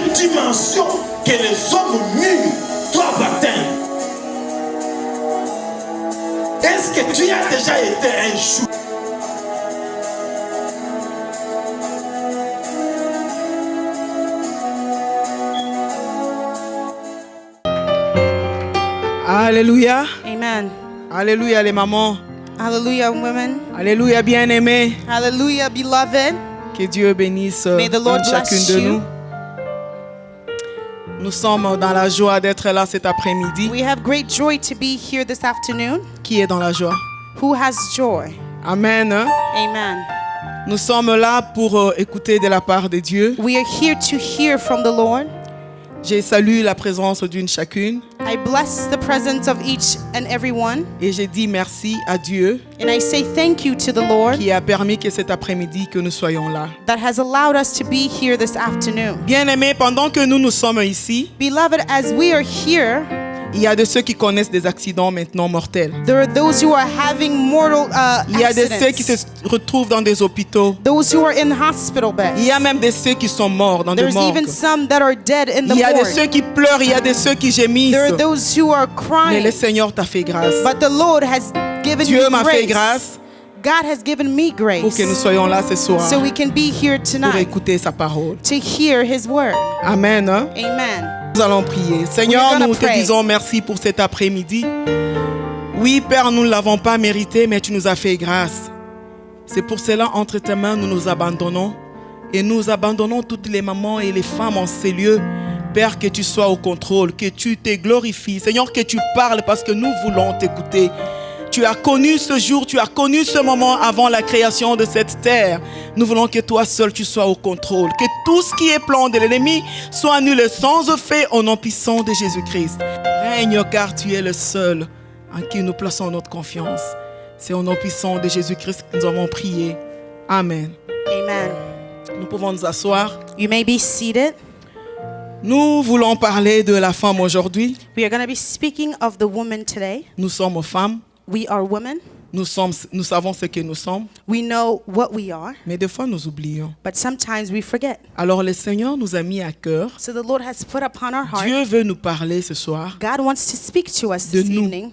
une dimension que les hommes nus doivent atteindre. Est-ce que tu as déjà été un jour? Alléluia. Amen. Alléluia les mamans. Hallelujah, women. Alléluia bien-aimés. Hallelujah, beloved. Que Dieu bénisse May the Lord chacune bless de you. nous. Nous sommes dans la joie d'être là cet après-midi. We have great joy to be here this afternoon. Qui est dans la joie? Who has joy? Amen. Amen. Nous sommes là pour écouter de la part de Dieu. We are here to hear from the Lord. J'ai salué la présence d'une chacune I bless the presence of each and every one. et j'ai dit merci à Dieu And I say thank you to the Lord qui a permis que cet après-midi que nous soyons là. that has allowed us to be here this afternoon. Bien-aimés, pendant que nous sommes ici, Beloved, as we are here, il y a de ceux qui connaissent des accidents maintenant mortels. there are those who are having mortal Il y a de ceux qui se accidents. retrouvent dans des hôpitaux. Those who are in hospital beds. Il y a même de ceux qui sont morts dans des There's morgues. even some that are dead in the Il y a de morgue. ceux qui pleurent, il y a de ceux qui gémissent. There are those who are Mais le crying. Seigneur t'a fait grâce. But the Lord has given Dieu me m'a fait grace. grâce God has given me pour grace que nous soyons là ce soir so we can be here pour tonight écouter sa parole. to hear His word. Amen. Hein? Amen. Nous allons prier. Seigneur, We're gonna nous te pray. disons merci pour cet après-midi. Oui, Père, nous ne l'avons pas mérité, mais tu nous as fait grâce. C'est pour cela, entre tes mains, nous nous abandonnons. Et nous abandonnons toutes les mamans et les femmes en ces lieux. Père, que tu sois au contrôle, que tu te glorifies. Seigneur, que tu parles parce que nous voulons t'écouter. Tu as connu ce jour, tu as connu ce moment avant la création de cette terre. Nous voulons que toi seul tu sois au contrôle. Que tout ce qui est plan de l'ennemi soit annulé sans effet au nom puissant de Jésus-Christ. Règne car tu es le seul en qui nous plaçons notre confiance. C'est au nom puissant de Jésus-Christ que nous avons prié. Amen. Amen. Nous pouvons nous asseoir. You may be seated. Nous voulons parler de la femme aujourd'hui. We are going to be speaking of the woman today. Nous sommes femmes. We are women. Nous savons ce que nous sommes. We know what we are, Mais des fois, nous oublions. but sometimes we forget. Alors le Seigneur nous a mis à cœur. So the Lord has put upon our heart. Dieu veut nous parler ce soir. God wants to speak to us De this nous. evening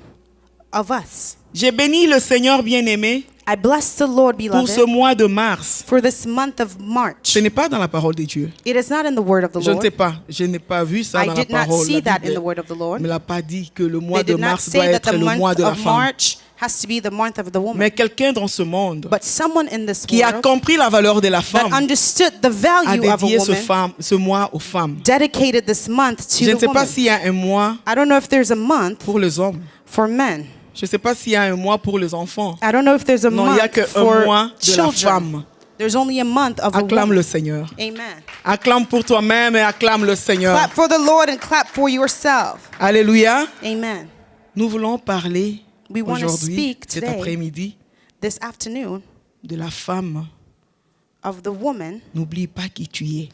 of us. J'ai béni le Seigneur bien-aimé I bless the Lord, pour ce beloved, mois de mars. for this month of March. Ce n'est pas dans la parole de Dieu. It is not in the word of the Je ne sais Lord. pas. Je n'ai pas vu ça I dans la did not parole. see La that in Bible the word of the Lord. ne l'a pas dit que le mois They de did not mars doit say that être the le mois month de la of femme. March has to be the month of the woman. Mais quelqu'un dans ce monde But someone in this qui a world compris la valeur de la that femme understood the a value of a dédié woman ce mois aux femmes. dedicated this month to Je ne the sais pas woman. s'il y a un mois I don't know if there's a month pour les hommes. for men. Je ne sais pas s'il y a un mois pour les enfants. I don't know if there's a Non, il n'y a month qu'un for mois de la children. femme. There's only a month of a Acclame woman. le Seigneur. Amen. Acclame pour toi-même et acclame le Seigneur. Clap for the Lord and clap for yourself. Alléluia. Amen. Nous voulons parler We want to aujourd'hui, speak cet today, après-midi, this afternoon, de la femme. of the woman. N'oublie pas qui tu es.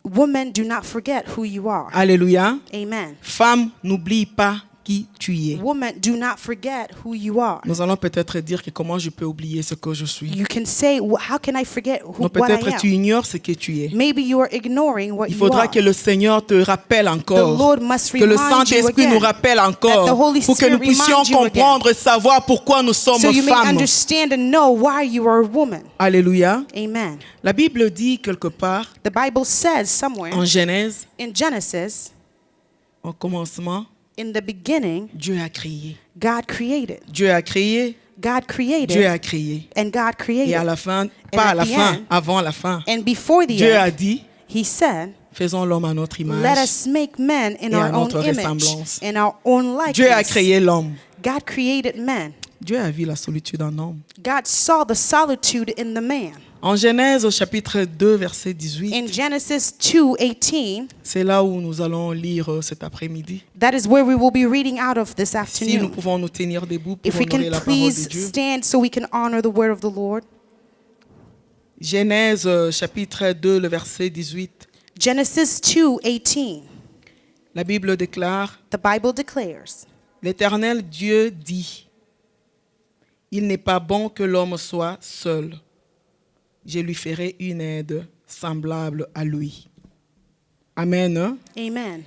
Woman, do not forget who you are. Alléluia. Amen. Femme, n'oublie pas qui tu es. Woman, do not forget who you are. Nous allons peut-être dire que comment je peux oublier ce que je suis. You can say, how can I forget Non, what I peut-être tu am? ignores ce que tu es. Maybe you are ignoring what Il you faudra are. que le Seigneur te rappelle The encore. Lord must Que le remind you Saint-Esprit nous again rappelle that the encore. Holy Pour que nous Spirit puissions remind you again. comprendre et savoir pourquoi nous sommes so you may femmes. understand and know why you are a woman. Alléluia. Amen. La Bible dit quelque part The Bible says somewhere en Genèse, in Genesis, au commencement, in the beginning, Dieu a créé. God created. Dieu a créé. God created. Dieu a créé. And God created. Et à la fin, pas à at la the fin, end, avant la fin, And before the Dieu a end, dit, He said, faisons l'homme à notre image. let us make man in Et à our own notre image, ressemblance. in our own Dieu a likeness. créé l'homme. God created man. Dieu a vu la solitude en homme. God saw the solitude in the man. En Genèse au chapitre 2, verset 18, In Genesis 2:18, c'est là où nous allons lire cet après-midi. that is where we will be reading out of this Si nous afternoon. pouvons nous tenir debout pour If we honorer can la parole de please Dieu. stand so we can honor the word of the Lord. Genèse chapitre 2, le verset 18. Genesis 2:18. La Bible déclare, The Bible declares, l'Éternel Dieu dit, il n'est pas bon que l'homme soit seul. Je lui ferai une aide semblable à lui. Amen. Hein? Amen.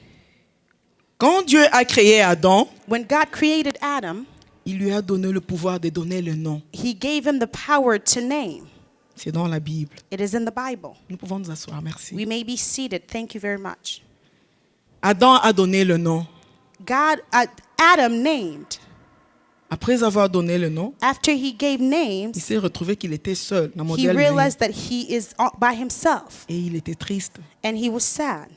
Quand Dieu a créé Adam, When God created Adam, il lui a donné le pouvoir de donner le nom. he gave him the power to name. C'est dans la Bible. It is in the Bible. Nous pouvons nous asseoir, merci. We may be seated. Thank you very much. Adam a donné le nom. Adam named. Après avoir donné le nom, After he gave il names, s'est retrouvé qu'il était seul, dans he modèle realized that he is by himself, et il était triste. and he was sad.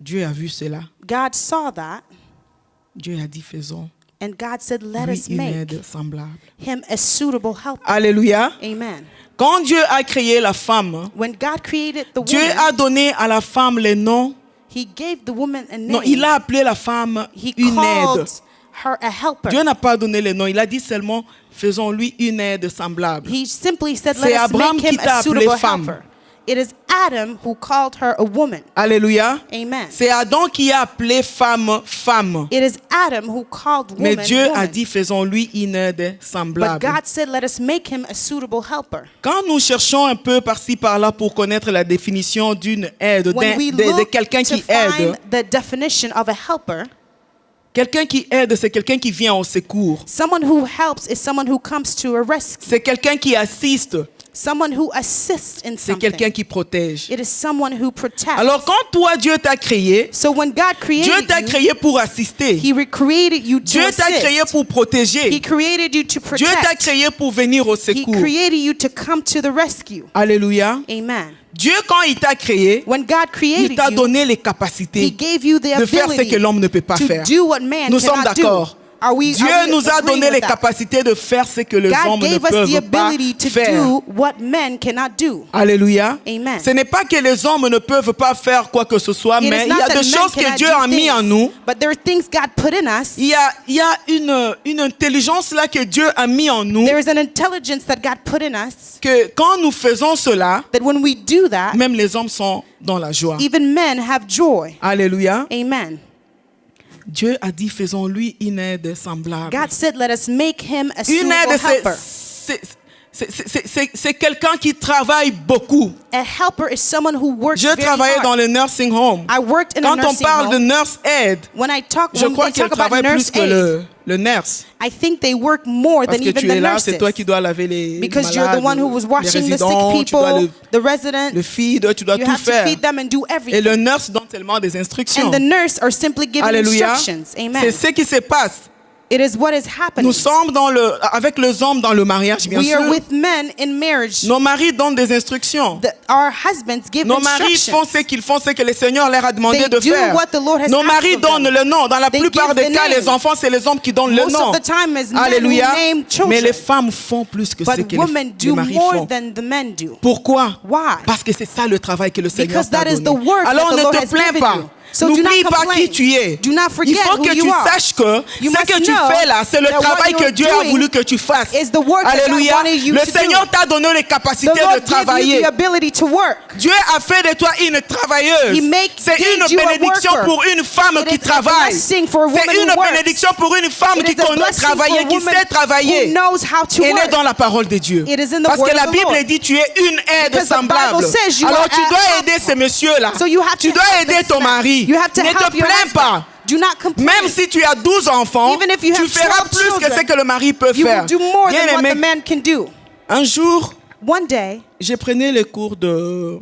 Dieu a vu cela. God saw that, Dieu a dit, faisons and God said, let lui us une make aide semblable. him a suitable helper. Alléluia. Amen. Quand Dieu a créé la femme, When God created the Dieu woman, a donné à la femme le nom. he gave the woman a Non, name. il a appelé la femme He une called aide. her a helper. Dieu n'a pas donné le nom, il a dit seulement, faisons-lui une aide semblable. He simply said, C'est let us Abraham make him qui t'a a appelé suitable femme. helper. It is Adam who called her a woman. Alléluia. Amen. C'est Adam qui a appelé femme, femme. It is Adam who called Mais woman, Dieu a woman. dit, faisons-lui une aide But semblable. God said, let us make him a suitable helper. Quand nous cherchons un peu par-ci par-là pour connaître la définition d'une aide, When we de look quelqu'un to qui aide, find the definition of a helper, quelqu'un qui aide, c'est quelqu'un qui vient au secours. someone who helps is someone who comes to a rescue. C'est quelqu'un qui assiste. Someone who assists in C'est something. quelqu'un qui protège. It is someone who protects. Alors quand toi, Dieu t'a créé, So when God Dieu created t'a you, créé pour assister. He recreated you to Dieu t'a créé assist. pour protéger. He created you to Dieu t'a protect. créé pour venir au He secours. created you to come to the rescue. Alléluia. Amen. Dieu, quand il t'a créé, When God il created t'a you, donné les He capacités gave you the de faire ce ability que l'homme ne peut pas to faire. do what man Nous sommes cannot do. d'accord. Dieu nous a agreeing donné with les that? capacités de faire ce que les God hommes ne gave us the peuvent pas ability to faire. do what men cannot do. Alléluia. Amen. Ce n'est pas que les hommes ne peuvent pas faire quoi que ce soit, It mais is il y not a that des men choses que cannot Dieu do a mis en things, nous. but there are things God put in us. Il y a une intelligence là que Dieu a mis en nous, There is an intelligence that God put in us que quand nous faisons cela, that when we do that, même les hommes sont dans la joie. even men have joy. Alléluia. Amen. Dieu a dit, faisons-lui une aide semblable. God said, let us make him a Une suitable aide, helper. c'est quelqu'un qui travaille beaucoup. A helper is someone who works Je very travaillais dans hard. le nursing home. I worked in a Quand on nursing parle de home. nurse aide, When je crois they qu'elle talk about travaille plus nurse que aid, le nurse. I think they work more Parce than que even tu the es là, nurses. c'est toi qui dois laver les Because you're the malades, one who was les watching the sick résidents, tu dois people, the residents. le feed, tu dois You tout have to faire. feed them and do Et everything. le nurse donne seulement des instructions. And the nurse are simply giving Alléluia. instructions. C'est Amen. ce qui se passe. It is what is happening. Nous sommes avec les hommes dans le mariage, bien We sûr. are with men in marriage. Nos maris donnent des instructions. Our husbands give Nos maris font instructions. ce qu'ils font, ce que le Seigneur leur a demandé They de do faire. what the Lord has Nos asked maris of them. donnent le nom. Dans la They plupart give des the cas, name. les enfants, c'est les hommes qui donnent le Most nom. of the time is men who Alléluia. name children. Mais les femmes font plus que ce But que women les do maris more font. than the men do. Pourquoi? Why? Parce que c'est ça le travail que le Seigneur Because t'a that is the donné. work Alors that the ne Lord te has plains given pas. you. So do N'oublie not pas complain. qui tu es. Do not Il forget faut who que you tu are. saches que You ce must que tu know fais là, c'est le that what travail que you're Dieu a doing voulu que tu fasses. is the work that God Alléluia. wanted you Le to Seigneur do. t'a donné les The capacités de Lord gave you travailler. the ability to work. Dieu a fait de toi une travailleuse. C'est une made you a bénédiction worker. pour une femme It qui is a travaille. blessing for a woman C'est une who works. bénédiction pour une femme It qui is a connaît blessing travailler, for a qui woman sait travailler. who knows how to Elle est work. dans la parole de Dieu. It is in the Parce word que la of the Bible Lord. dit tu es une aide Because the semblable. Bible says you Alors are tu a dois helper. aider ces messieurs-là. So you have Tu to dois help aider this ton man. mari. You have to Ne help te your plains husband. pas. Do not complain. Même si tu as 12 enfants, Even if you tu have feras 12 plus que children, ce que le mari peut You faire. will do more Bien than what aimé, the man can do. un jour, One day, j'ai pris les cours de,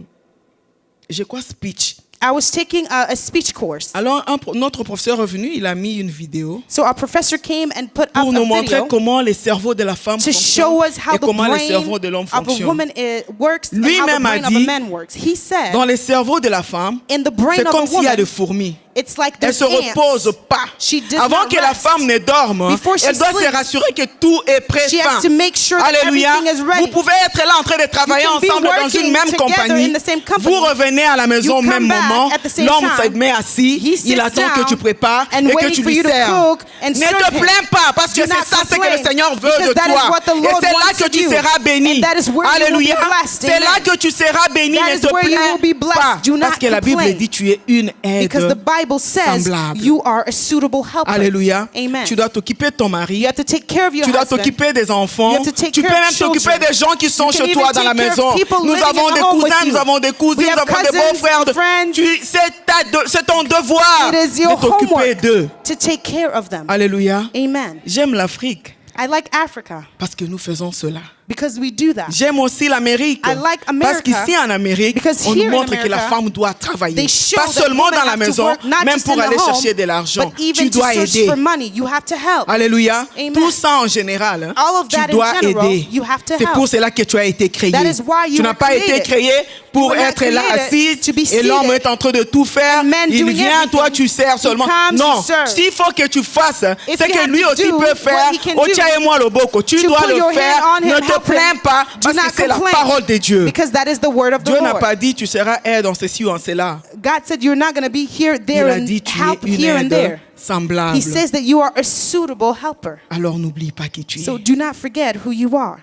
j'ai quoi, speech. I was taking a speech course. Alors, notre professeur est venu, il a mis une vidéo So our professor came and put up pour nous a montrer video comment les cerveaux de la femme to show us fonctionnent how et the comment les brain cerveaux de l'homme of a fonctionnent. woman works and how the Lui-même a brain of a dit, man works. He said, dans les cerveaux de la femme, in the brain c'est of a comme s'il y a woman, des fourmis. it's like Elle there's se repose ants. pas. She does Avant not que la rest. femme ne dorme, Before she elle doit se sleeps, rassurer que tout est prêt. she has to make sure that Alléluia. everything is ready. Vous pouvez être là en train de travailler You can be ensemble dans working une même together compagnie. in the same company. Vous revenez à la maison au You come même back moment. at the same L'homme time. se met assis. He sits Il attend que down tu prépares and et que waiting tu for lui you to sers. cook and Ne serve te him. plains pas parce que Do c'est not ça ce que le complain, Seigneur veut because de that is toi. what the Et Lord c'est là wants que of tu you. seras béni. And that is where you will be Alléluia. blessed. C'est là Amen. que tu seras béni. That Ne is te where you will be plains blessed. pas. Do not Parce que la Bible complain. dit tu es une aide Because the Bible says semblable. you are a suitable helper. Alléluia. Amen. Tu dois t'occuper de ton mari. You have to take care of your Tu dois husband. t'occuper des enfants. You have to take Tu peux care of même t'occuper children. des gens qui sont You can chez toi even dans la take care of maison. people Nous living avons in des the home with cousins, you. nous avons des cousines, We nous have avons des cousins beaux-frères. and friends. C'est ton devoir It is de your t'occuper homework d'eux. to take care of them. Alléluia. Amen. J'aime l'Afrique I like Africa parce que nous faisons cela. because we do that. J'aime aussi l'Amérique. I like Parce America qu'ici en Amérique, because on here nous in montre que la America, femme doit travailler. They show Pas that seulement women dans la have to maison, work, not même just pour in the aller home, chercher de l'argent. but even Tu to dois search aider. for money. You have to help. Alléluia. Amen. Tout ça en général, hein, All of tu that in dois general, aider. you have to C'est help. pour cela que tu as été créé. That is why you Tu n'as were pas été created. créé pour You were not être là created assis to be et l'homme seated est en train de tout faire. and men Il doing vient, everything. toi tu sers seulement. comes Non, to serve. s'il faut que tu fasses, If c'est you que have lui to aussi do peut what faire. he can Oh do, tiens et moi le boko. Tu to dois put le your hand faire. on him, Ne te help him. plains pas Do parce que not c'est la complain, parole de Dieu. because that is the word of the Dieu n'a Lord. pas dit tu seras aide en ceci ou en cela. God said you're not going to be here, Il there, a and dit tu help es une here and aide there. semblable. He says that you are a suitable helper. Alors n'oublie pas qui tu es. So do not forget who you are.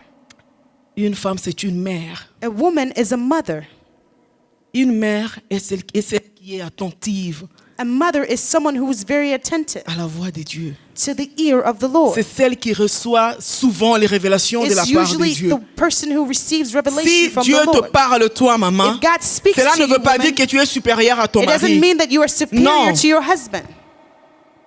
Une femme, c'est une mère. A woman is a mother. Une mère est celle qui est attentive A mother is someone who is very attentive à la voix de Dieu. to the ear of the Lord. C'est celle qui reçoit souvent les révélations de la It's part de usually Dieu. the person who receives revelation Si from Dieu the te Lord. parle, toi, maman, If God speaks cela to ne you, veut pas woman, dire que tu es supérieur à ton it doesn't mari. mean that you are superior Non. to your husband.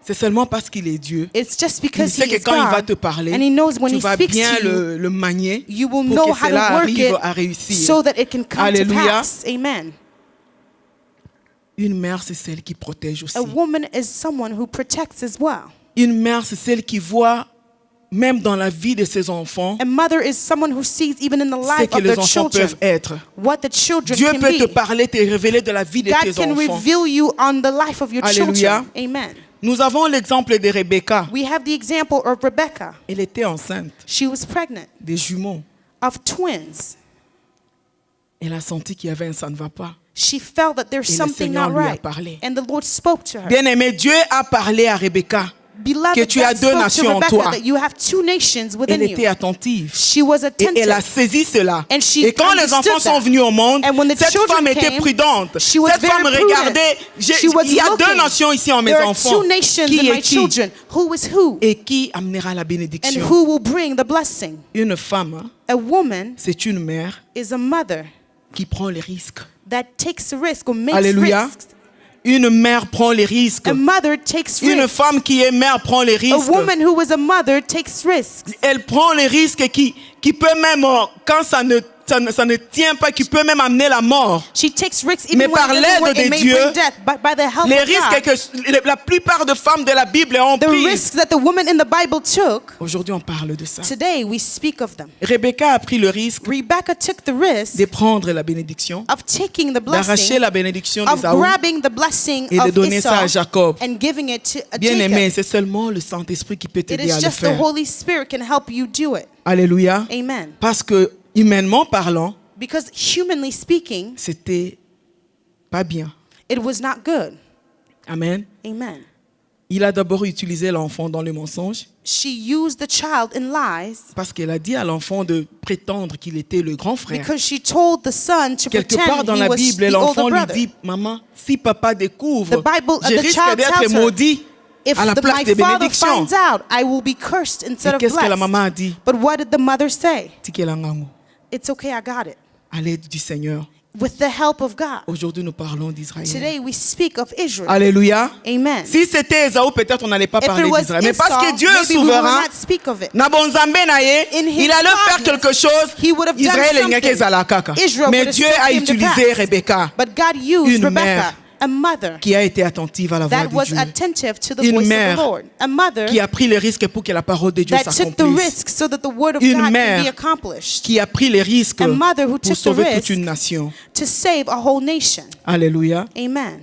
C'est seulement parce qu'il est Dieu. It's just Il because sait he que is quand il va God, te parler, and he knows when tu he vas speaks bien to you, le manier you will pour know que how cela to work arrive it à réussir. so that it can come Alléluia. to pass. Amen. Une mère, c'est celle qui protège aussi. A woman is someone who protects as well. Une mère, c'est celle qui voit, même dans la vie de ses enfants, A mother is someone who sees even in the ce life que of les their enfants children peuvent être. what the children Dieu can peut te be. parler, te révéler de la vie de God tes can enfants. reveal you on the life of your Alléluia. children. Amen. Nous avons l'exemple de Rebecca. We have the example of Rebecca. Elle était enceinte She was pregnant des jumeaux. of twins. Elle a senti qu'il y avait un ça ne va pas. She felt that there's Et le something Seigneur not lui a right. parlé. And the Lord spoke to her. Bien-aimé, Dieu a parlé à Rebecca. Beloved, que tu as God deux spoke nations to en Rebecca toi. that you have two nations within Elle était you. attentive. She was Et elle a attentive. saisi cela. And she Et quand les understood enfants sont that. venus au monde, And when the cette children femme était came, prudente. she was Cette femme very prudent. regardait. She was Il y a looking. deux nations ici en mes There are enfants. two nations Qui in my est qui? children. Who is who? Et qui amènera la And bénédiction? who will bring the blessing? Une femme, A woman c'est une mère is a mother qui prend les risques. that takes a risk or makes Alléluia. risks. Une mère prend les risques. A mother takes Une risks. femme qui est mère prend les A risques. woman who is a mother takes risks. Elle prend les risques qui peut même, quand ça ne tient pas, qui peut même amener la mort. She takes risks Mais even par when it l'aide doesn't work, de it may Dieu, bring death. But by the help Les of risques God, que la plupart des femmes de la Bible ont the pris. risks that the woman in the Bible took, Aujourd'hui, on parle de ça. today we speak of them. Rebecca a pris le risque Rebecca took the risk de prendre la bénédiction, of taking the d'arracher blessing, la bénédiction of d'Ésaü grabbing the blessing et de of donner ça à Esau Jacob. and giving it to Bien-aimé, Jacob. c'est seulement le Saint-Esprit qui peut It t'aider is à le just the faire. Holy Spirit can help you do it. Alléluia. Amen. Parce que, humainement parlant, Because humanly speaking, c'était pas bien. it was not good. Amen. Amen. Il a d'abord utilisé l'enfant dans le mensonge She used the child in lies parce qu'elle a dit à l'enfant de prétendre qu'il était le grand frère. because she told the son to Quelque part pretend dans he la was Bible, the older l'enfant lui brother. dit, maman, si papa découvre, The Bible- je the risque child d'être tells her, maudit If à la my place des father bénédictions. finds out, I will be cursed instead Et of qu'est-ce que la blessed. maman a dit? But what did the mother say? Tikelangango, It's okay, I got it. à l'aide du Seigneur. With the help of God. Aujourd'hui, nous parlons d'Israël. Today we speak of Israel. Alléluia. Amen. Si c'était Ésaü, peut-être on n'allait pas If parler it was d'Israël. Mais Esau, parce que Dieu est maybe we will souverain, not speak of it. Nabonzambe naye, In his il allait faire godness, quelque chose. he would have done Israël est something. nyake zalakaka. Israel Mais would have Dieu still a came to utilisé pass. Rebecca, But God used Une Rebecca, mère a mother qui a été attentive à la voix that de was Dieu, attentive to the Une voice mère of the Lord. A mother qui a pris les risques pour que la parole de Dieu that took the s'accomplisse, risk so that the word of Une God can mère be accomplished. qui a pris les risques A mother who pour took the sauver risk toute une nation. to save a whole nation. Alléluia. Amen.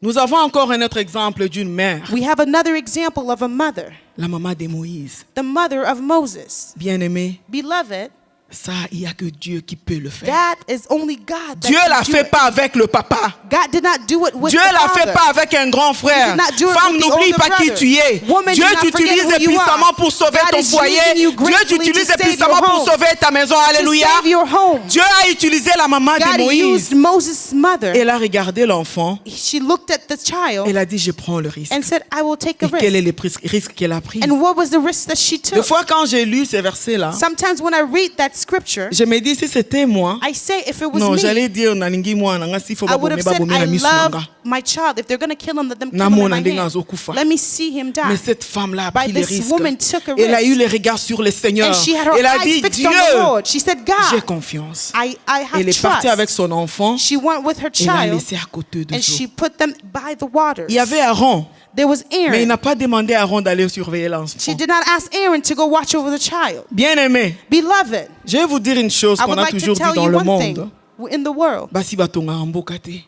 Nous avons encore un autre exemple d'une mère, We have another example of a mother, la maman de Moïse. the mother of Moses. Bien-aimé, Beloved, Ça, il n'y a que Dieu qui peut le faire. That is only God. That Dieu can l'a do fait it. pas avec le papa. God did not do it with Dieu the l'a fait father. pas avec un grand frère. He did not do it Femme, with the n'oublie older pas qui brother. tu es. Woman, Dieu do not forget t'utilise who you puissamment are. pour sauver God ton is foyer. using you Dieu greatly t'utilise to save puissamment your pour home. sauver ta maison. Alléluia. To save your home. Dieu a utilisé la maman de God Moïse. used Moses' mother. Elle a regardé l'enfant. She looked at the child Elle a dit, je prends le risque. and said, I will take a Et quel est risk. le risque qu'elle a pris? And what was the risk that she Des took? fois, quand j'ai lu ces versets-là, Sometimes when I read that scripture, je me dis, si c'était moi, I say if it was non, me, j'allais dire, nalingi moi, nanga si faut I ba would bombe have ba said, bombe I na misu love nanga. my child. If they're going to kill him, let them kill Na him in mona my ndenge hand. azokufa. Let me see him die. Mais cette femme-là a But pris les this risques. woman took a Elle a risk. eu les regards sur le Seigneur. And she had her Elle a eyes dit, fixed Dieu, on the Lord. She said, j'ai God, confiance. I have Elle est partie trust. avec son enfant. She went with her Elle l'a child laissé à côté de and l'eau. she put them by the waters. Il y avait Aaron, There was mais il Aaron. n'a pas demandé à Aaron d'aller surveiller l'enfant. She did not ask Aaron to go watch over the child. Bien-aimé, Beloved, je vais vous dire une chose I qu'on would a like to toujours dit tell dans you le one thing. monde. In the world, Basi batonga mboka te.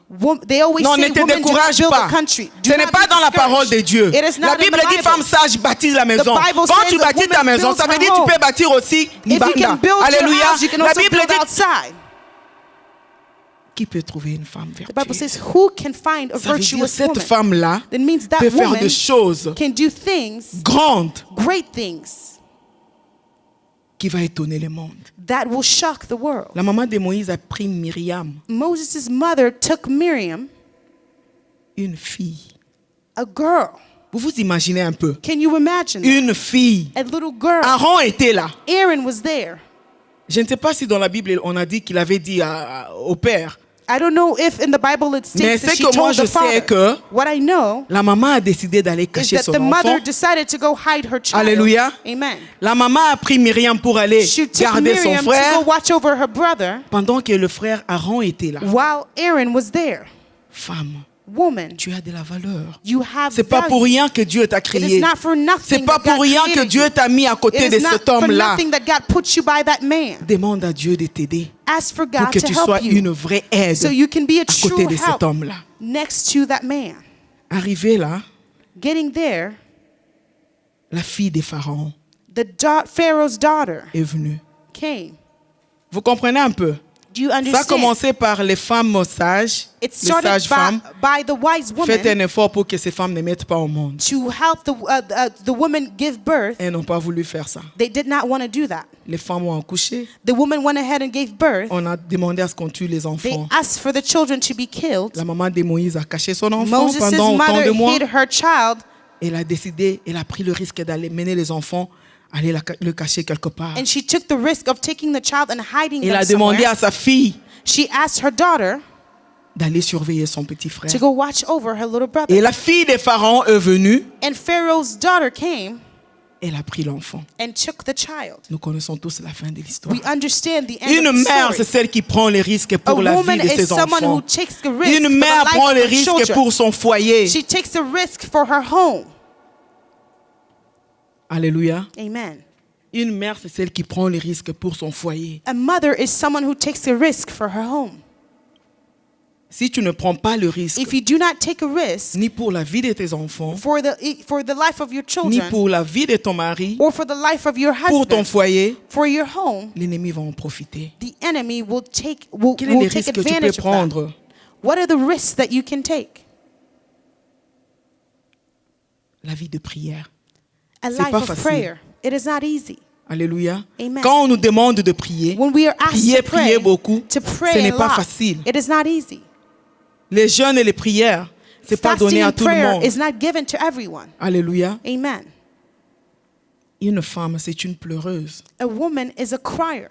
they always Non, ne say te women do not décourage build pas. a country. Do Ce n'est not pas be dans la parole de discouraged. Dieu. It is not La in Bible the dit Bible. femme sage bâtit la maison. Bible Quand says tu a bâtis ta woman maison, ça veut builds dire her que tu peux home. bâtir aussi If you libanda. can build your Alléluia. house, you can La also Bible build dit outside. qui peut trouver une femme The Bible vertueuse. says, who can find a Ça veut dire virtuous cette woman? femme-là That means that peut faire woman des choses can do things, grandes great things, qui va étonner le monde. that will shock the world. La maman de Moïse a pris Myriam, Moses' mother took Miriam, une fille. a girl. Vous vous imaginez un peu? Can you imagine that? Une fille. A little girl. Aaron était là. Aaron was there. Je ne sais pas si dans la Bible on a dit qu'il avait dit au père. I don't know if in the Bible it Mais states that c'est she que moi told je the sais father. que What I know la maman a décidé d'aller is cacher that son the enfant. mother decided to go hide her child. Alléluia. Amen. La maman a pris Myriam pour aller She took garder son Miriam to frère go watch over her brother pendant que le frère Aaron était là. while Aaron was there. Femme, Woman, tu as de la valeur. you have C'est pas value. pour rien que Dieu t'a It is créé. not for nothing C'est pas that God pour rien que created Dieu you. t'a mis à côté It de is not cet for homme-là. nothing that God put you by that man. Demande à Dieu de t'aider Ask for pour God que to tu help sois you une vraie aide so you can be a à côté true de cet help homme-là. next to that man. Arrivé là, Getting there, la fille de Pharaon Pharaoh's daughter est venue. came. Vous comprenez un peu? Do you Ça a understand? commencé par les femmes sages, It les started sages femmes. by the wise Faites un woman effort pour que ces femmes ne mettent pas au monde. to help the woman give birth. Elles n'ont pas voulu faire ça. They did not want to do that. Les femmes ont accouché. The woman went ahead and gave birth. On a demandé à ce qu'on tue les They enfants. asked for the children to be killed. La maman de Moïse a caché son enfant Moses' pendant autant mother de mois. hid her child. Elle a décidé, elle a pris le risque d'aller mener les enfants, aller le cacher quelque part. And she took the risk of taking the child and hiding Elle them a demandé somewhere. à sa fille She asked her daughter d'aller surveiller son petit frère. to go watch over her little brother. Et la fille de Pharaon est venue, And Pharaoh's daughter came elle a pris l'enfant. and took the child. Nous connaissons tous la fin de l'histoire. We understand the end Une of the mère, c'est story. celle qui prend les risques A pour la vie woman de is ses someone who enfants. takes the risk for Une the mère life prend of les her risques children. pour son foyer. She takes the risk for her home. Alléluia. Amen. Une mère, c'est celle qui prend les risques pour son foyer. A mother is someone who takes a risk for her home. Si tu ne prends pas le risque, If you do not take a risk ni pour la vie de tes enfants, for the life of your ni children pour la vie de ton mari, or for the life of your pour ton husband, foyer, for your home, l'ennemi va en profiter. the enemy will take Quels sont les take risques que tu peux advantage of that. prendre? What are the risks that you can take? La vie de prière. A C'est life pas of facile. prayer. It is not easy. Alléluia. Amen. Quand on nous demande de prier, When we are asked prier, to pray, prier beaucoup, to pray ce n'est a pas lot, facile. it is not easy. Les jeûnes et les prières, c'est pas Fasting donné à and tout le prayer monde. is not given to everyone. Alléluia. Amen. Une femme, c'est une pleureuse. A woman is a crier.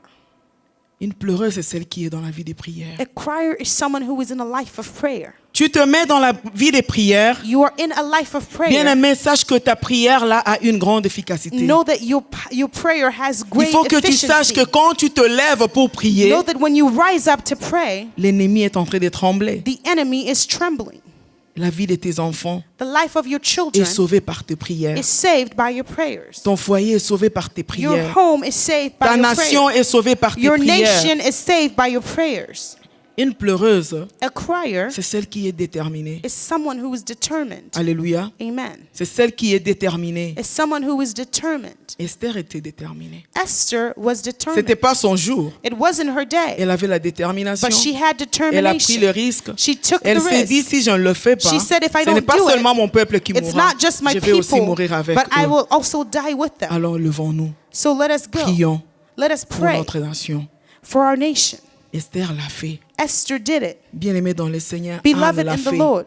Une pleureuse, c'est celle qui est dans la vie des prières. A crier is someone who is in a life of prayer. Tu te mets dans la vie des prières. You are in a life of prayer. Bien-aimé, sache que ta prière là a une grande efficacité. Know that your prayer has Il great faut que tu saches efficiency. que quand tu te lèves pour prier, Know that when you rise up to pray, l'ennemi est en train de trembler. the enemy is trembling. La vie de tes enfants The life of your est children sauvée par tes prières. is saved by your prayers. Ton foyer est sauvé par tes Your prières. home is saved by Ta your nation prayers. est sauvée par tes Your prières. nation is saved by your prayers. Une pleureuse, A crier c'est celle qui est déterminée. is someone who is determined. Alléluia. Amen. C'est celle qui est déterminée. Is someone who is determined. Esther était déterminée. Esther was C'était determined. pas son jour. It wasn't her day, Elle avait la détermination. but she had Elle a pris le determination. risque. She took the Elle s'est dit, risk. si je ne le fais pas, She said, if I ce n'est don't pas do seulement it, mon peuple qui It's mourra. not just my Je vais aussi people, mourir avec but I eux. will also die with them. Alors levons-nous, So let us go. prions Let us pour pray notre nation. for our nation. Esther l'a fait. Esther did it. Bien-aimée dans le Seigneur, Anne Beloved l'a in the fait. Lord.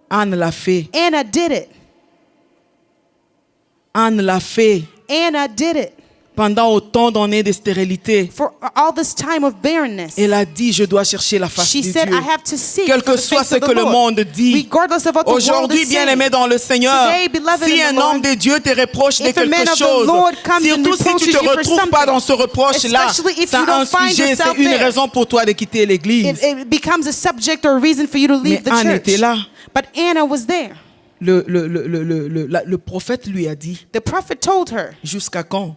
Anne l'a fait. Anna did it. Anne l'a fait. Anna did it. Pendant autant d'années de stérilité, For all this time of barrenness, elle a dit, je dois chercher la face she de said, Dieu. I have to seek Quel for que the soit face ce of the que le Lord. monde dit, Regardless of what the world aujourd'hui, is bien-aimé saying. dans le Seigneur, Today, beloved si in the un homme Lord, de Dieu te reproche de if a man quelque of the chose, Lord comes and surtout si reproaches tu te you for retrouves pas something, dans ce reproche-là, especially if c'est you un don't find sujet, yourself c'est une there, raison pour toi de quitter l'église. it becomes a subject or a reason for you to leave Mais the Anne church. était là. But Anna was there. Le prophète lui a dit, The prophet told her, jusqu'à quand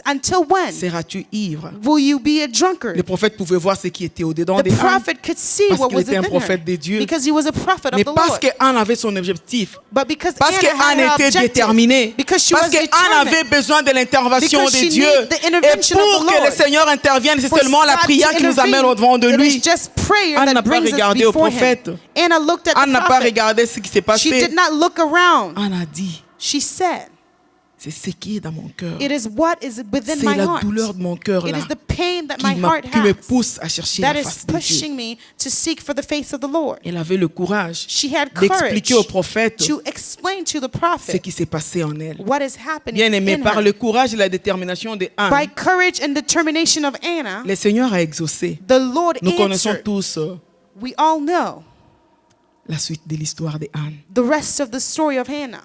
until when seras-tu ivre? will you be a drunkard? Le prophète pouvait voir ce qui était au-dedans The des Anne. prophet could see Parce what qu'il was était un within prophète de her Dieu. because he was a prophet of Mais the parce Lord. qu'Anne avait son objectif, But because parce Anna qu'Anne had her était objective, déterminée, because she parce was qu'Anne determined, avait besoin de l'intervention because de she Dieu. needed the Et intervention of pour the que le Lord. Seigneur intervienne, c'est For seulement la God to prière qui nous amène intervene, au devant de it lui. is just prayer Anne that n'a pas brings us regardé au before prophète. him. Anna looked at Anne the n'a pas prophet. regardé ce qui s'est She passé. did not look around. Anne a dit, She said, c'est ce qui est dans mon cœur. it is what is within C'est my la heart. douleur de mon cœur It là is the pain that my heart qui me has pousse à chercher that la is face de Dieu. pushing me to seek for the face of the Lord. Elle avait le courage She had courage d'expliquer au prophète to explain to the ce prophet qui s'est passé en elle. what is happening Bien aimé, in par her. le courage et la détermination de By Anne, courage and determination of Anna, le Seigneur a exaucé. the Lord Nous connaissons answered. tous We all know la suite de l'histoire de Anne. the rest of the story of Hannah.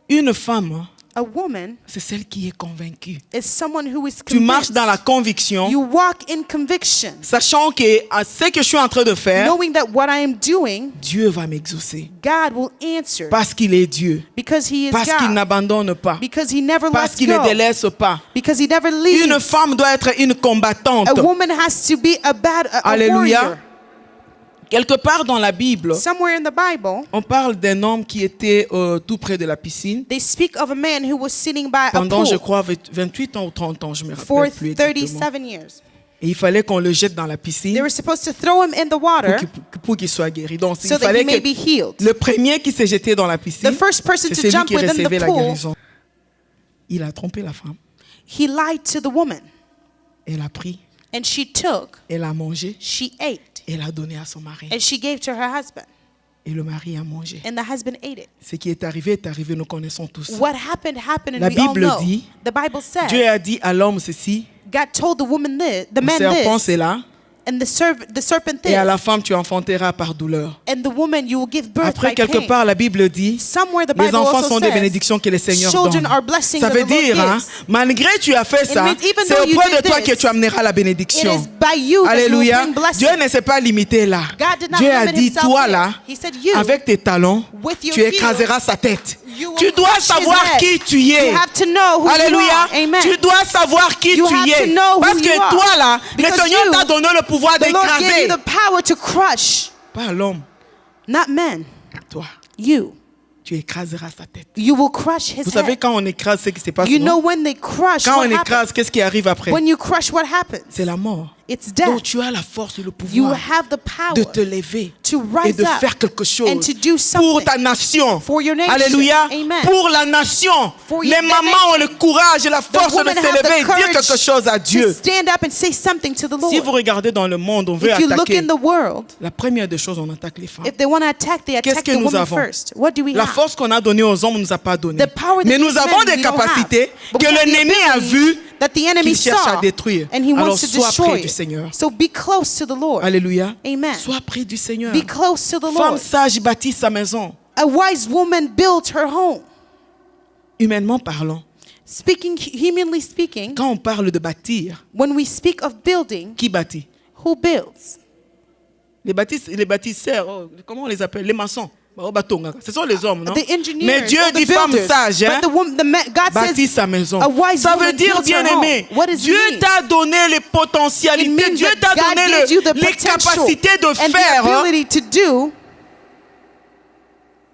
Une femme, A woman c'est celle qui est convaincue. is someone who is Tu marches convinced. dans la conviction, You walk in conviction, sachant que à ce que je suis en train de faire, knowing that what I am doing, Dieu va m'exaucer. God will answer Parce qu'il est Dieu. because He is Parce qu'il God, n'abandonne pas. because He never Parce lets qu'il ne go, délaisse pas. because He never Une leaves. femme doit être une combattante. A woman has to be a Alléluia. warrior. Quelque part dans la Bible, Somewhere in the Bible, on parle d'un homme qui était tout près de la piscine they speak of a man who was sitting by a pendant, je pool crois, 28 ans ou 30 ans, je me for rappelle plus exactement. 37 years. Et il fallait qu'on le jette dans la They piscine were supposed to throw him in the water pour qu'il soit guéri. Donc, so il that he fallait may que be healed. le premier qui s'est jeté dans la piscine, The first person c'est to celui jump qui within recevait the la pool, guérison. Il a trompé la femme. he lied to the woman, Elle a pris, and she took, elle a mangé, she ate, elle a donné à son mari. and she gave to her husband, Et le mari a mangé. and the husband ate it. Ce qui est arrivé, nous connaissons tous. What happened, happened, and La we all Bible know. dit, The Bible said, Dieu a dit à l'homme ceci, God told the woman this, the le man serpent this, c'est là, and the serpent et à la this, femme tu enfanteras par douleur. and the woman you will give birth Après, by quelque pain. part, la Bible dit, Somewhere the les Bible enfants also sont des says, bénédictions que le Seigneur children donne. are blessings Ça that veut the Lord dire, hein, gives. malgré que tu as fait ça, means even c'est though you auprès de did toi this, que tu amèneras la It bénédiction. is by you that you will Alléluia. bring blessing. Dieu ne s'est pas limité là. God did not Dieu a limit dit, himself toi there. là, He said, you, avec tes talons, with your tu écraseras heel, sa tête. you will Tu dois crush his savoir head. qui tu es. You have to know who Alléluia. you are. Amen. Tu dois savoir qui You tu have es. to know who Parce you que are. toi là, le Because Seigneur you, t'a donné le pouvoir the Lord gave d'écraser. you the power to crush, Pas l'homme, not men. toi. You. Tu écraseras sa tête. You will crush his Vous savez head. quand on écrase ce qui se passe, You non? know when they crush, Quand what on happens? écrase, qu'est-ce qui arrive après? When you crush, what happens? C'est la mort. It's Donc death. tu as la force et le You pouvoir have the de power te lever to et rise de up faire quelque chose and to do pour something ta nation. for your nation. Alléluia. Amen. Pour la nation. For Les your mamans ont le courage et la The force de women se have lever the et dire courage quelque chose à to Dieu. stand up and say something to the Si vous Lord. regardez dans le monde, on veut If you look attaquer. in the world, La première des choses, on attaque les femmes. if they want to attack, they Qu'est-ce attack que the nous woman avons? first. What do we La have? force qu'on a donnée aux hommes, on ne nous a pas donné. The power that Mais nous these avons men des we don't capacités have. But que we have the l'ennemi a abilities vues that the enemy qu'il cherche à saw, détruire. and he Alors wants to sois destroy près du it. Seigneur. So be close to the Lord. Alléluia. Amen. Sois près du Seigneur. Be close to the Femme Lord. sage bâtit sa maison. A wise woman built her home. Humainement parlant, Humanly speaking, quand on parle de bâtir, when we speak of building, qui bâtit? who builds? Les bâtisseurs, comment on les appelle? Les maçons. Ce sont les hommes, non? The engineers, Mais Dieu or the dit femme builders. sage, hein? But God Bâtit says sa maison. a wise Ça veut woman dire, builds her bien-aimé, home. What does it Dieu mean? t'a donné les It potentialités, means Dieu that t'a God donné gives you the les potential capacités de and the faire. Hein? ability to do.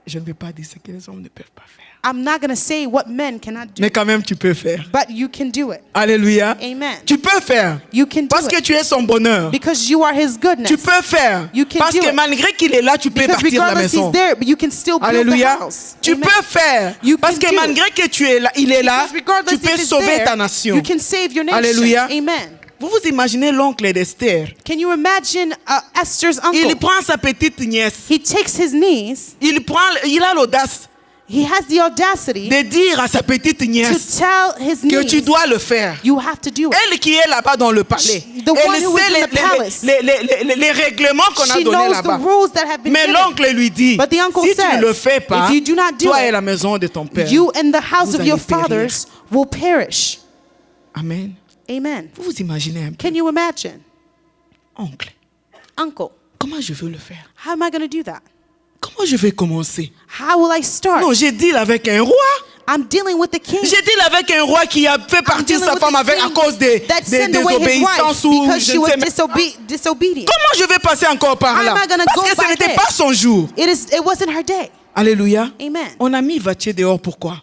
Je ne vais pas dire ce que les hommes ne peuvent pas faire. I'm not going to say what men cannot do, Mais quand même, tu peux faire. but you can do it. Alléluia. Amen. Tu peux faire. You can do Parce que it tu es son bonheur. because you are His goodness. Tu peux faire. You can Parce do que it. malgré qu'il est là, tu peux Because partir de la regardless maison. He's there, but you can still build the Alléluia. house. Tu Amen. peux faire. You Parce can que do it. malgré que tu es là, il est là, Because regardless tu peux if he's sauver there, ta nation. you can save your nation. Alléluia. Amen. Vous vous imaginez l'oncle d'Esther. Can you imagine Esther's Il uncle? prend sa petite nièce. He takes his niece. Il a l'audace He has the audacity de dire à sa petite to nièce tell his que tu niece, dois le faire. you have to do it. Elle qui est là-bas dans le palais. The one Elle who is sait in the palace. les règlements qu'on a She donnés knows the là-bas. rules that have been Mais given. l'oncle lui dit, But the uncle si tu says, ne le fais pas, if you do not do toi et it, la maison de ton père. You and the house vous of your allez périr. fathers will perish. Amen. Amen. Vous vous imaginez un peu. Can you imagine? Oncle, Uncle, comment je veux le faire? how am I going to do that? Comment je vais commencer? How will I start? Non, j'ai deal avec un roi. I'm dealing with the king. J'ai deal avec un roi qui a fait partir dealing sa with femme the avec, à king cause des that sent away his désobéissances wife ou because je she ne was sais même. disobedient. Comment je vais passer encore par How là? am I gonna Parce go que ce by n'était there? pas son jour. It wasn't her day. Alléluia. Amen. On a mis Vachier dehors, pourquoi?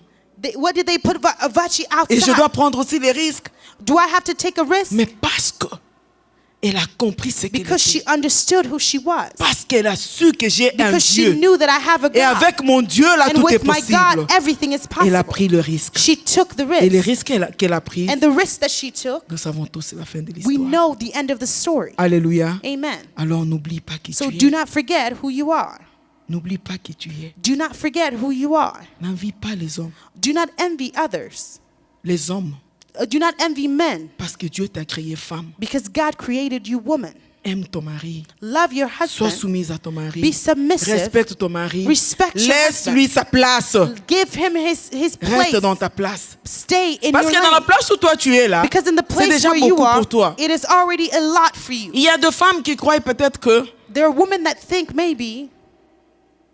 What did they put Vachi Et je outside? dois prendre aussi les risques. Do I have to take a risk? Mais parce que elle a compris ce qu'elle Because she était. understood who she was. Parce qu'elle a su que j'ai un Because she Dieu. knew that I have a Et God. avec mon Dieu, là, And tout est with my possible. God, everything is Elle a possible. pris le risque. She took the Et le risk. risque qu'elle a pris, And the risk that she took, nous savons tous la fin de we l'histoire. know the end of the story. Alléluia. Amen. Alors n'oublie pas qui So tu do es. not forget who you are. N'oublie pas qui tu es. Do not forget who you are. N'envie pas les hommes. Do not envy others. Les hommes, Do not envy men parce que Dieu t'a créé femme. because God created you woman. Aime ton mari. Love your Sois husband. soumise à ton mari. Be submissive. Respecte ton mari. Respect your Laisse-lui sa place. Give him his place. Reste dans ta place. Stay in Parce your que dans la lane. place où toi tu es là, Because in the c'est place déjà where you beaucoup are, pour toi. it is already a lot for you. Il y a des femmes qui croient peut-être que There are women that think maybe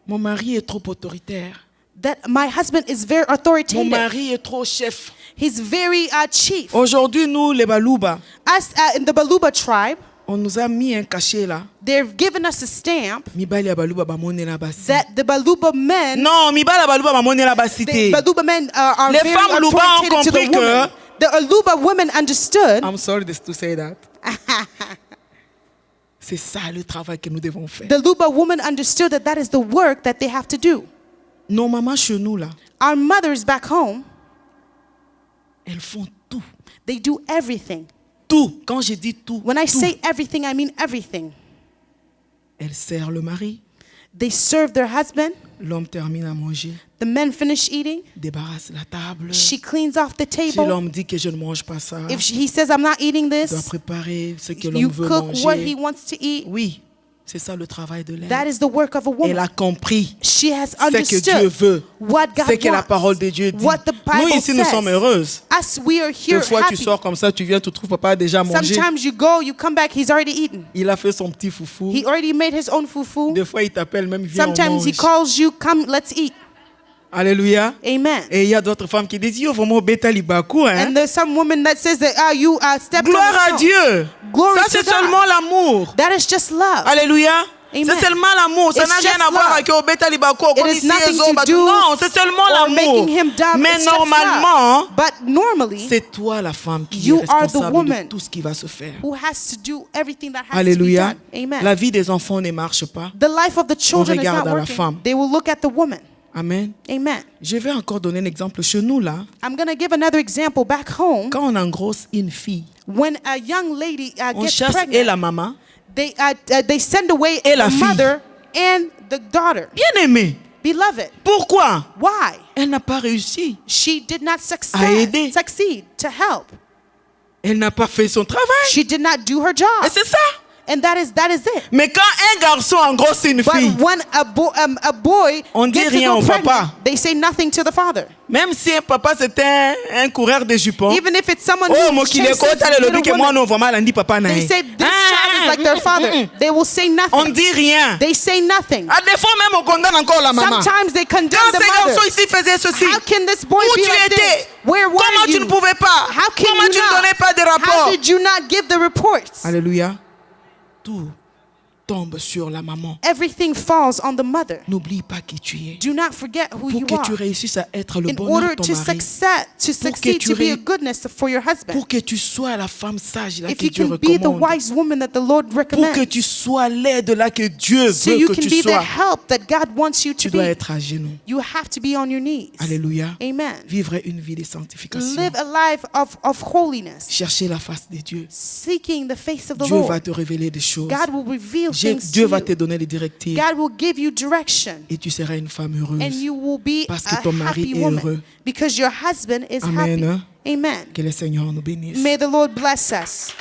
mon mari est trop autoritaire. that my husband is very Mon authoritative. mari est trop chef. He's very chief. Aujourd'hui, nous, les Balouba, Us in the Baluba tribe, on nous a mis un cachet là. they've given us a stamp Mibali ya Balouba bamone la basi. that the Baluba men, Non, Mibali ya Balouba bamone la basi the te. Baluba men are Les very femmes Luba ont authoritative to the compris que- women. The Aluba women understood I'm sorry to say that. C'est ça le travail que nous devons faire. the Luba women understood that is the work that they have to do. Nos mamans chez nous là, Our mothers back home, elles font tout. they do everything. Tout. Quand je dis tout, When I tout. say everything, I mean everything. Elles servent le mari. They serve their husband. L'homme termine à manger. The men finish eating. Débarrasse la table. She cleans off the Si table. l'homme dit que je ne mange pas ça, If he says, I'm not eating il doit this, préparer ce que l'homme you veut cook what he manger. wants to eat. Oui, c'est ça le travail de That l'aide. is the work of a Elle woman. a compris She has ce que Dieu understood veut, what God ce que la wants, parole de Dieu dit. what the Nous Bible ici, nous sommes says. heureuses. Us, we are here Des fois, tu happy. sors comme ça, tu viens, tu trouves papa a déjà mangé. Sometimes you go, you come back, he's already eaten. Il a fait son petit foufou. He already made his own fufu. Des fois, il t'appelle même, viens, on Sometimes he mange. calls you, come, let's eat. Alléluia. Amen. Et il y a d'autres femmes qui disent, yo, vraiment, bêta libakou, hein. And there's some woman that says that you stepped on Gloire the à stone. Dieu. Glory Ça, to c'est God. seulement l'amour. That is just love. Alléluia. Amen. C'est seulement l'amour. Ça It's n'a rien just à voir love. avec au bêta libakou, It is nothing to do non, c'est seulement or l'amour. making him dumb. Mais It's just normalement, love. But normally, c'est toi la femme qui You est are the responsable de woman tout ce qui va se faire. who has to do everything that has Alléluia. to be done. Amen. La vie des enfants ne marche pas. The life of the children is regarde not à la working. femme. They will look at the woman. Amen. Amen. Je vais encore donner un exemple. Chez nous, là, I'm going to give another example. Back home, quand on engrosse une fille, when a young lady on gets chasse et pregnant, la maman. they send away Et la the fille. mother and the daughter. Bien aimée. Beloved, Pourquoi? why? Elle n'a pas réussi. She did not aider. succeed to help. Elle n'a pas fait son travail. She did not do her Et job. c'est ça. And that is it. Mais quand un garçon engrosse une But fille, when a boy On dit gets a rien girl au pregnant, papa. they say nothing to the father. même si un papa c'était un coureur de jupons, Even if it's someone oh, who mon qu'il est chases content le lobby little que moi women, non vraiment lundi papa they nae. say this child is like their father. They will say On nothing. dit rien. They say nothing. À des fois même on condamne encore la maman. Sometimes they condemn Quand the ces mother. garçons ici faisaient ceci, How can this boy où be tu like étais? this? Where were Comment tu you? ne pouvais pas? How can Comment you tu ne donnais not? pas de How rapport? did you not give the reports? Alléluia. Tout tombe sur la maman. Everything falls on the mother. N'oublie pas qui tu es. Do not forget who Pour you que tu are. réussisses à être le In bonheur order de ton to mari. succeed, tu to be a ré- goodness for your husband. Pour que tu sois la femme sage là If que you Dieu can be the recommande. wise woman that the Lord Pour que recommends. tu sois l'aide là que Dieu So veut you que can tu be the sois. help that God wants you to Tu dois be. être à genoux. You have to be on your knees. Alléluia. Amen. Vivre une vie de sanctification. Live a life of holiness, Chercher la face de Dieu. seeking the face of the Dieu va Lord. te révéler des choses. God will reveal things Dieu to va te you. donner les directives. God will give you direction. Et tu seras une femme And heureuse. you will be Parce que a ton mari happy est woman. heureux. Because your husband is Amen. happy. Amen. Que le Seigneur nous bénisse. May the Lord bless us.